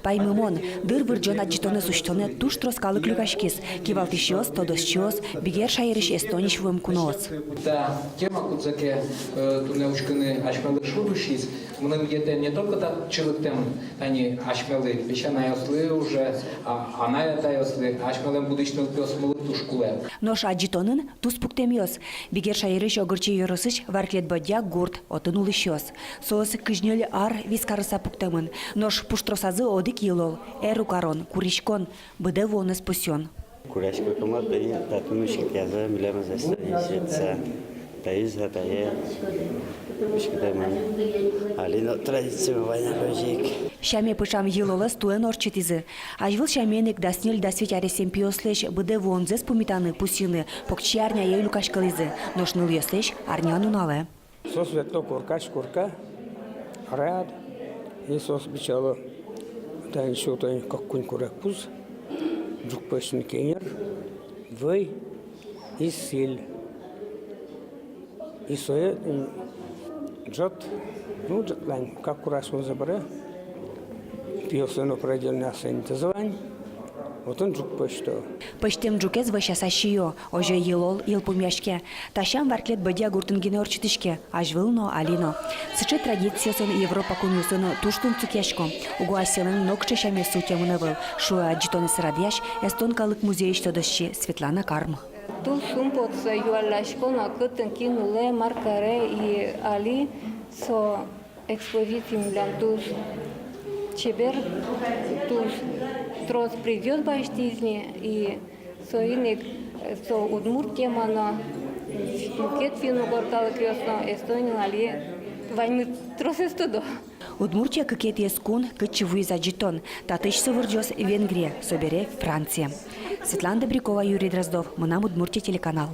Паймымон, дыр вырджон аджитоны сущтоны туш троскалы клюкашкис, кивалтищиос, тодосчиос, бигер шайриш эстониш вымкуноос. Да, тема кудзаке тунеучканы ашмалы шурушис, мным ете не только так чилыктем, они ашмалы, пещаная ослы уже, она это ослы, ашмалым будущный пёсмылы тушкуле. Нош аджитонын туз пуктемиос, бигер шайриш огырчи йорысыч варклет бодя гурт отын улыщиос. Соос кыжнёл ар вискарыса пуктемын, нош пуштросазы одик йылол, эрукарон, куришкон, быде вонес пусён. Курашка команда, татунушек яза, милемаз эстонисица, таиза, тае, мишкидеман, алино традицию война логик. Шаме пышам йылолас туэн орчетизы. Ажвыл шаменек даснел дасвет аресем пиослеш быде вонзес пумитаны пусины, покчи арня ейлю кашкализы, ношныл йослеш арня нунале. Сос ветно курка, ряд, и сос бичало, да еще то как кунь курак пуз, друг пешный кенер, вой и силь. И сое джот, ну джотлань, как кураж он забере, пьесено пройденное санитазование, вот он друг пешто. Пыштем джукез ващаса шио, оже йылол йылпумяшке, ташам варклет бодя гуртынгене орчитышке, ажвылно алино. Сычы традициясын Европа кунюсын туштун цукешко, угуасилын нокче шаме сутямынывыл, шуа аджитоны сырадяш, эстонкалык музей штодыщи Светлана Карм. Тут сумпотса юалашко на кытын кинуле маркаре и али со экспозициям для туз чебер туз трос придет баштизни и соиник со удмуртия мана кет фину горталы крёсно Эстония али войны трос эстудо. Удмуртия кыкет ескун, кычеву из аджитон, татыш сывырджос Венгрия, собере Франция. Светлана Добрякова, Юрий Дроздов, Мунам Удмуртия телеканал.